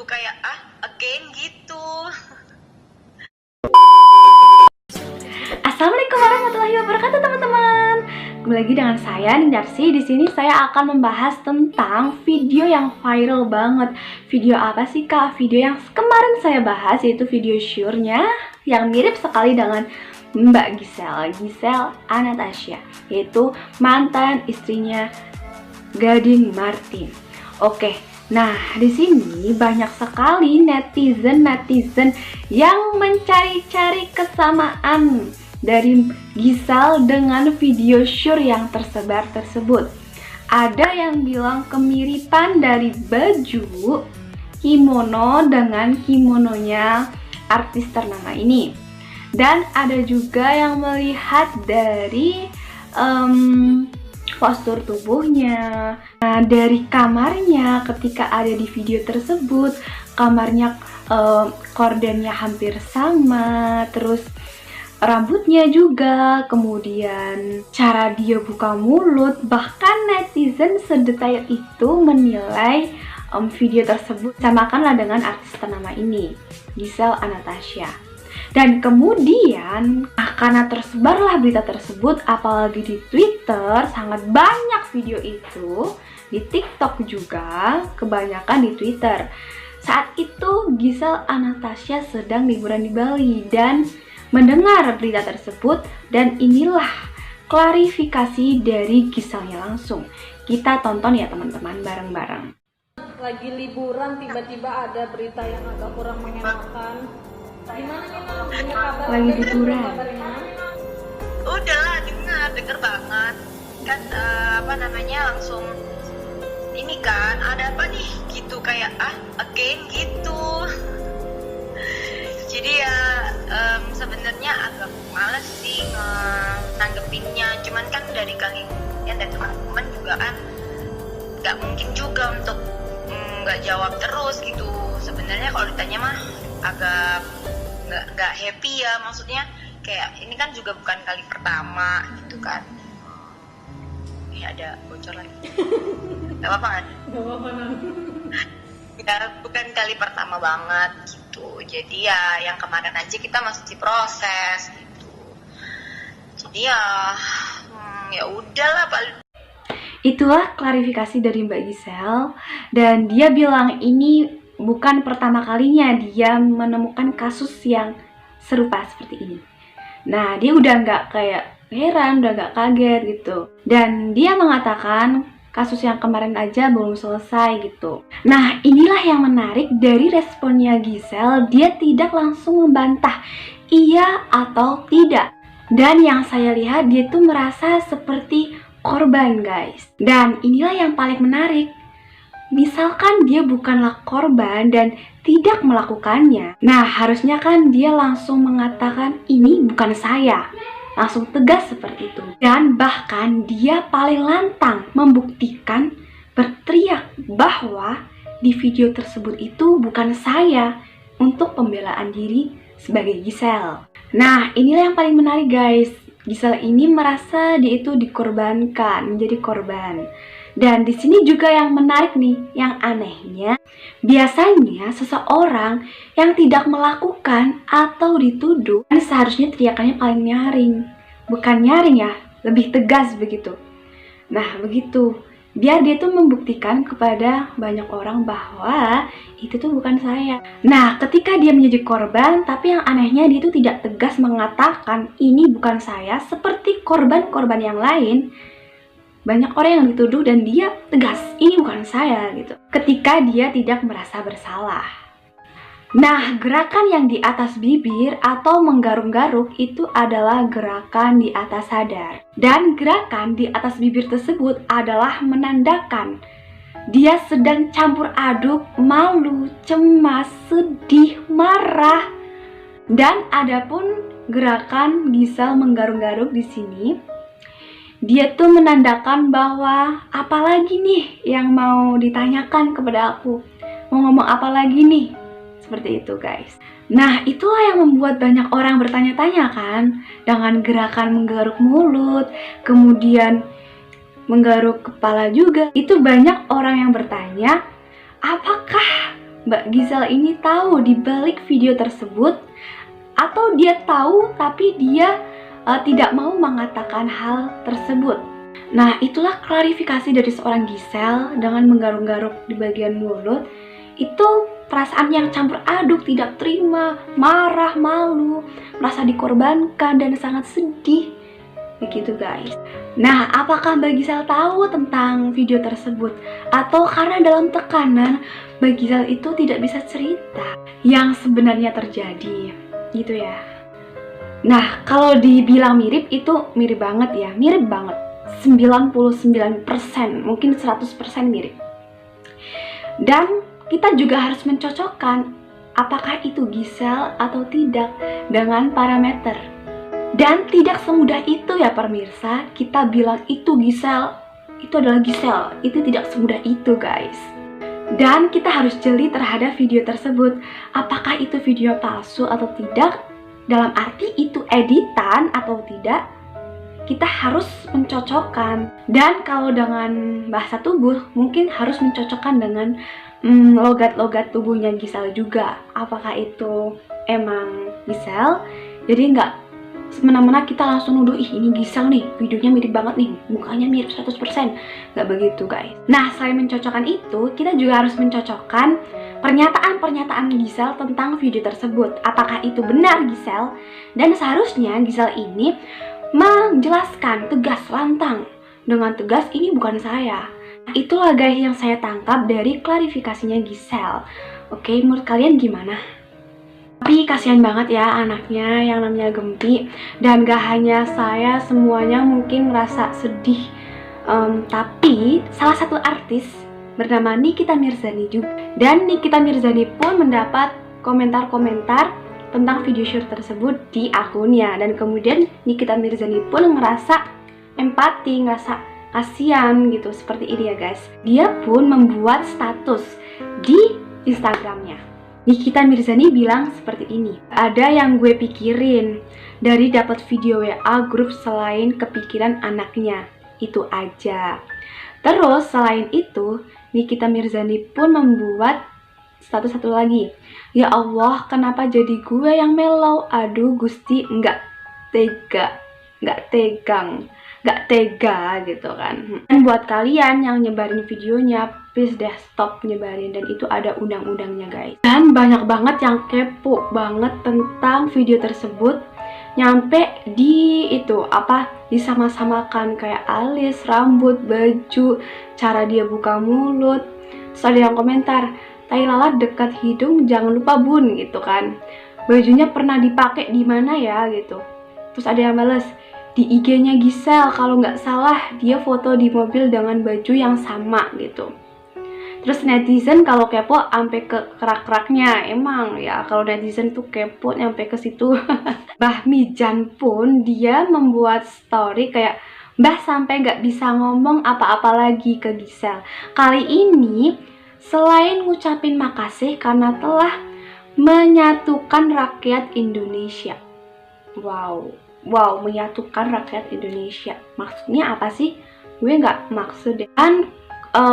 kayak again gitu. Assalamualaikum warahmatullahi wabarakatuh teman-teman. Kembali lagi dengan saya Nindarsi. Di sini saya akan membahas tentang video yang viral banget. Video apa sih kak? Video yang kemarin saya bahas, yaitu video syurnya yang mirip sekali dengan Mbak Giselle Anastasia, yaitu mantan istrinya Gading Martin. Oke, nah di sini banyak sekali netizen yang mencari-cari kesamaan dari Giselle dengan video syur yang tersebar tersebut. Ada yang bilang kemiripan dari baju kimono dengan kimononya artis ternama ini. Dan ada juga yang melihat dari postur tubuhnya, dari kamarnya ketika ada di video tersebut. Kamarnya kordennya hampir sama, terus rambutnya juga, kemudian cara dia buka mulut. Bahkan netizen sedetail itu menilai video tersebut samakanlah dengan artis ternama ini, Giselle Anastasia. Dan kemudian karena tersebarlah berita tersebut, apalagi di Twitter, sangat banyak video itu, di TikTok juga, kebanyakan di Twitter. Saat itu Giselle Anastasia sedang liburan di Bali dan mendengar berita tersebut, dan inilah klarifikasi dari Giselle-nya langsung. Kita tonton ya teman-teman bareng-bareng. Lagi liburan tiba-tiba ada berita yang agak kurang mengenakan. Gimana nih Mam? Dengar kabar? Lagi liburan. Udah lah, denger banget kan. Langsung ini kan, ada apa nih gitu, kayak again gitu. Jadi ya sebenarnya agak males sih nanggepinnya. Cuman kan dari kalian dan teman-teman juga kan nggak mungkin juga untuk nggak jawab terus gitu. Sebenarnya kalau ditanya mah agak nggak happy ya, maksudnya kayak ini kan juga bukan kali pertama gitu kan. Ya ada bocor lagi. Gak apa-apa kan? Gak apa-apa nanti. Ya bukan kali pertama banget gitu. Jadi ya yang kemarin aja kita masih diproses gitu. Jadi ya udahlah Pak. Itulah klarifikasi dari Mbak Giselle, dan dia bilang ini bukan pertama kalinya dia menemukan kasus yang serupa seperti ini. Nah, dia udah nggak kayak heran, udah nggak kaget gitu. Dan dia mengatakan kasus yang kemarin aja belum selesai gitu. Nah, inilah yang menarik dari responnya Giselle. Dia tidak langsung membantah iya atau tidak. Dan yang saya lihat, dia tuh merasa seperti korban, guys. Dan inilah yang paling menarik. Misalkan dia bukanlah korban dan tidak melakukannya, nah harusnya kan dia langsung mengatakan ini bukan saya, langsung tegas seperti itu. Dan bahkan dia paling lantang membuktikan, berteriak bahwa di video tersebut itu bukan saya, untuk pembelaan diri sebagai Giselle. Nah inilah yang paling menarik, guys. Giselle ini merasa dia itu dikorbankan, menjadi korban. Dan di sini juga yang menarik nih, yang anehnya, biasanya seseorang yang tidak melakukan atau dituduh seharusnya teriakannya paling nyaring. Bukan nyaring ya, lebih tegas begitu. Nah begitu, biar dia tuh membuktikan kepada banyak orang bahwa itu tuh bukan saya. Nah ketika dia menjadi korban, tapi yang anehnya dia tuh tidak tegas mengatakan ini bukan saya, seperti korban-korban yang lain. Banyak orang yang dituduh dan dia tegas, ini bukan saya gitu, ketika dia tidak merasa bersalah. Nah, gerakan yang di atas bibir atau menggaruk-garuk itu adalah gerakan di atas sadar. Dan gerakan di atas bibir tersebut adalah menandakan dia sedang campur aduk malu, cemas, sedih, marah. Dan adapun gerakan Giselle menggaruk-garuk di sini, dia tuh menandakan bahwa apalagi nih yang mau ditanyakan kepada aku, mau ngomong apa lagi nih, seperti itu guys. Nah itulah yang membuat banyak orang bertanya-tanya kan, dengan gerakan menggaruk mulut, kemudian menggaruk kepala juga. Itu banyak orang yang bertanya, apakah Mbak Gisel ini tahu di balik video tersebut, atau dia tahu tapi dia tidak mau mengatakan hal tersebut. Nah, itulah klarifikasi dari seorang Gisel dengan menggaruk-garuk di bagian mulut. Itu perasaan yang campur aduk, tidak terima, marah, malu, merasa dikorbankan, dan sangat sedih. Begitu guys. Nah, apakah Mbak Gisel tahu tentang video tersebut? Atau karena dalam tekanan, Mbak Gisel itu tidak bisa cerita yang sebenarnya terjadi, gitu ya. Nah, kalau dibilang mirip, itu mirip banget ya, mirip banget. 99%, mungkin 100% mirip. Dan kita juga harus mencocokkan apakah itu Gisel atau tidak dengan parameter. Dan tidak semudah itu ya pemirsa, kita bilang itu Gisel, itu adalah Gisel. Itu tidak semudah itu guys. Dan kita harus jeli terhadap video tersebut, apakah itu video palsu atau tidak, dalam arti itu editan atau tidak. Kita harus mencocokkan. Dan kalau dengan bahasa tubuh, mungkin harus mencocokkan dengan logat-logat tubuhnya Gisel juga. Apakah itu emang Gisel? Jadi nggak semena-mena kita langsung nuduh, ih ini Gisel nih, videonya mirip banget nih, mukanya mirip 100%. Nggak begitu guys. Nah, selain mencocokkan itu, kita juga harus mencocokkan pernyataan-pernyataan Gisel tentang video tersebut. Apakah itu benar Gisel? Dan seharusnya Gisel ini menjelaskan tegas, lantang, dengan tegas, ini bukan saya. Itulah guys yang saya tangkap dari klarifikasinya Gisel. Oke, menurut kalian gimana? Tapi kasihan banget ya anaknya yang namanya Gempi. Dan gak hanya saya, semuanya mungkin merasa sedih. Tapi salah satu artis bernama Nikita Mirzani juga. Dan Nikita Mirzani pun mendapat komentar-komentar tentang video shoot tersebut di akunnya. Dan kemudian Nikita Mirzani pun ngerasa empati, ngerasa kasihan gitu, seperti ini ya guys. Dia pun membuat status di Instagramnya. Nikita Mirzani bilang seperti ini, ada yang gue pikirin dari dapat video WA grup selain kepikiran anaknya, itu aja. Terus selain itu, Nikita Mirzani pun membuat status satu lagi, ya Allah kenapa jadi gue yang melau, aduh Gusti, nggak tega, nggak tegang, nggak tega gitu kan. Dan buat kalian yang nyebarin videonya, please deh stop nyebarin, dan itu ada undang-undangnya guys. Dan banyak banget yang kepo banget tentang video tersebut, nyampe di itu apa, disama-samakan kayak alis, rambut, baju, cara dia buka mulut. Terus ada yang komentar, tai lalat dekat hidung jangan lupa bun gitu kan, bajunya pernah dipakai di mana ya gitu. Terus ada yang balas, di IG-nya Gisel kalau nggak salah dia foto di mobil dengan baju yang sama gitu. Terus netizen kalau kepo sampai ke kerak-keraknya, emang ya kalau netizen tuh kepo sampai ke situ. Mbah Mijan pun dia membuat story kayak, Mbah sampai nggak bisa ngomong apa-apa lagi ke Gisel. Kali ini selain ngucapin makasih karena telah menyatukan rakyat Indonesia. Wow, menyatukan rakyat Indonesia. Maksudnya apa sih? Gue nggak maksud deh. Dan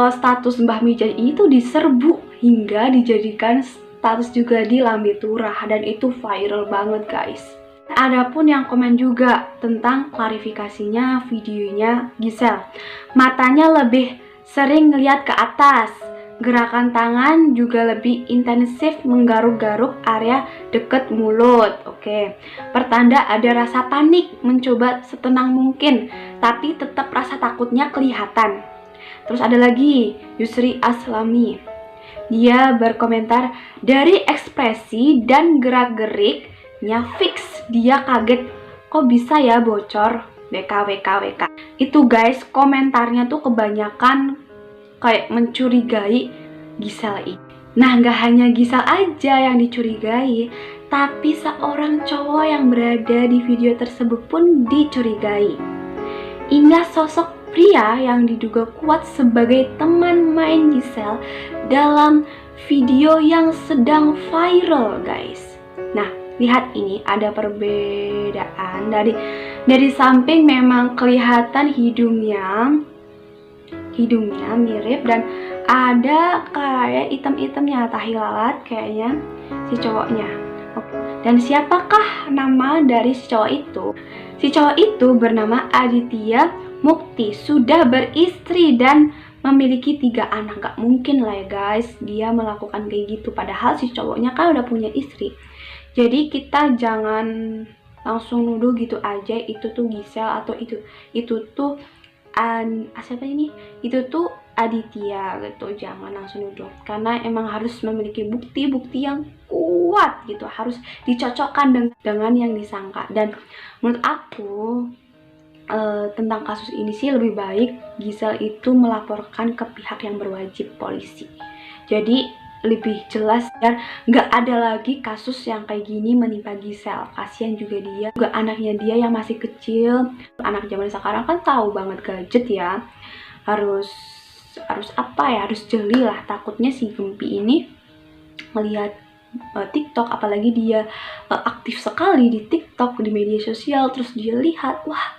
status Mbah Mijan itu diserbu hingga dijadikan status juga di Lambe Turah, dan itu viral banget guys. Adapun yang komen juga tentang klarifikasinya videonya Gisel, matanya lebih sering ngeliat ke atas, gerakan tangan juga lebih intensif menggaruk-garuk area deket mulut. Oke, pertanda ada rasa panik, mencoba setenang mungkin, tapi tetap rasa takutnya kelihatan. Terus ada lagi Yusri Aslami, dia berkomentar, dari ekspresi dan gerak-geriknya fix dia kaget, kok bisa ya bocor, WKWKWK. Itu guys, komentarnya tuh kebanyakan kayak mencurigai Gisel ini. Nah, nggak hanya Gisel aja yang dicurigai, tapi seorang cowok yang berada di video tersebut pun dicurigai. Hingga sosok pria yang diduga kuat sebagai teman main Gisel dalam video yang sedang viral guys. Nah, lihat ini ada perbedaan dari samping memang kelihatan hidungnya mirip, dan ada kayak item-itemnya, tahi lalat kayaknya si cowoknya. Oke. Dan siapakah nama dari si cowok itu? Si cowok itu bernama Aditya Mukti, sudah beristri dan memiliki 3 anak. Gak mungkin lah ya guys dia melakukan kayak gitu, padahal si cowoknya kan udah punya istri. Jadi kita jangan langsung nuduh gitu aja itu tuh Gisel atau itu tuh siapa ini, itu tuh Aditya gitu. Jangan langsung nuduh, karena emang harus memiliki bukti-bukti yang kuat gitu, harus dicocokkan dengan yang disangka. Dan menurut aku tentang kasus ini sih lebih baik Gisel itu melaporkan ke pihak yang berwajib, polisi. Jadi lebih jelas dan nggak ada lagi kasus yang kayak gini menimpa Gisel. Kasihan juga dia, juga anaknya dia yang masih kecil. Anak zaman sekarang kan tahu banget gadget ya, harus apa ya, harus jeli lah. Takutnya si Gempi ini melihat TikTok, apalagi dia aktif sekali di TikTok, di media sosial, terus dia lihat, wah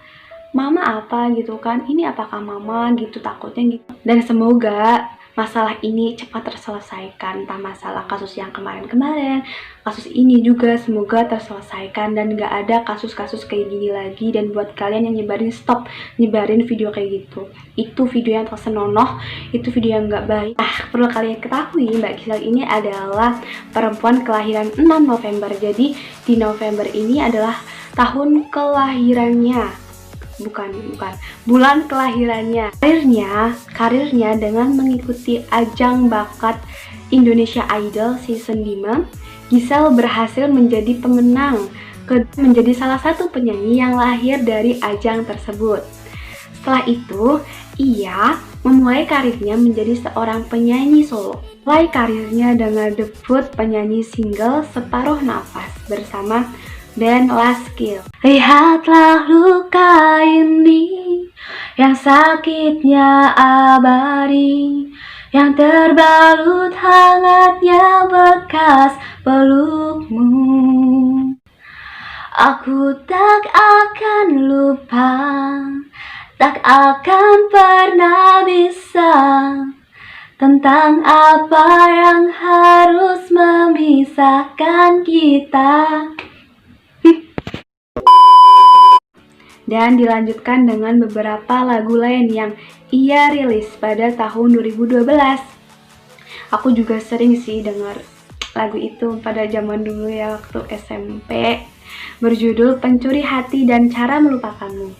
mama apa gitu kan, ini apakah mama gitu, takutnya gitu. Dan semoga masalah ini cepat terselesaikan, entah masalah kasus yang kemarin-kemarin, kasus ini juga semoga terselesaikan dan gak ada kasus-kasus kayak gini lagi. Dan buat kalian yang nyebarin, stop nyebarin video kayak gitu, itu video yang tersenonoh, itu video yang gak baik. Perlu kalian ketahui, Mbak Gisel ini adalah perempuan kelahiran 6 November, jadi di November ini adalah tahun kelahirannya, bukan bulan kelahirannya. Karirnya dengan mengikuti ajang bakat Indonesia Idol season 5, Gisel berhasil menjadi pemenang, menjadi salah satu penyanyi yang lahir dari ajang tersebut. Setelah itu, ia memulai karirnya menjadi seorang penyanyi solo. Mulai karirnya dengan debut penyanyi single Separuh Nafas bersama band Laskil. Lihatlah luka ini yang sakitnya abadi, yang terbalut hangatnya bekas pelukmu. Aku tak akan lupa, tak akan pernah bisa, tentang apa yang harus memisahkan kita. Dan dilanjutkan dengan beberapa lagu lain yang ia rilis pada tahun 2012. Aku juga sering sih dengar lagu itu pada zaman dulu ya, waktu SMP, berjudul Pencuri Hati dan Cara Melupakanmu.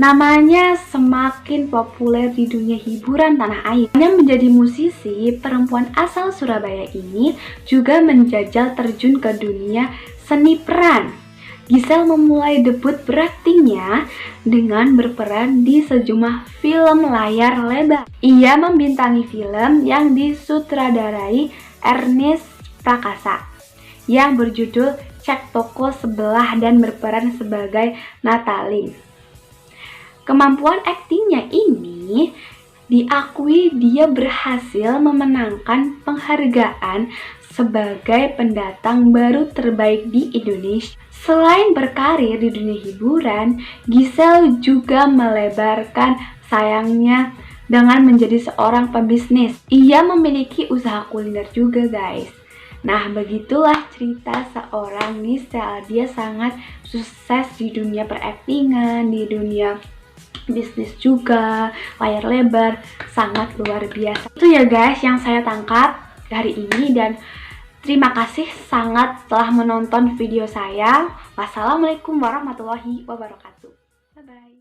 Namanya semakin populer di dunia hiburan tanah air. Yang menjadi musisi, perempuan asal Surabaya ini juga menjajal terjun ke dunia seni peran. Gisel memulai debut beraktingnya dengan berperan di sejumlah film layar lebar. Ia membintangi film yang disutradarai Ernest Prakasa yang berjudul Cek Toko Sebelah dan berperan sebagai Natalie. Kemampuan aktingnya ini diakui dia berhasil memenangkan penghargaan sebagai pendatang baru terbaik di Indonesia. Selain berkarir di dunia hiburan, Gisel juga melebarkan sayangnya dengan menjadi seorang pebisnis. Ia memiliki usaha kuliner juga guys. Nah, begitulah cerita seorang Gisel. Dia sangat sukses di dunia peraktingan, di dunia bisnis juga, layar lebar, sangat luar biasa. Itu ya guys yang saya tangkap hari ini, dan terima kasih sangat telah menonton video saya. Wassalamualaikum warahmatullahi wabarakatuh. Bye bye.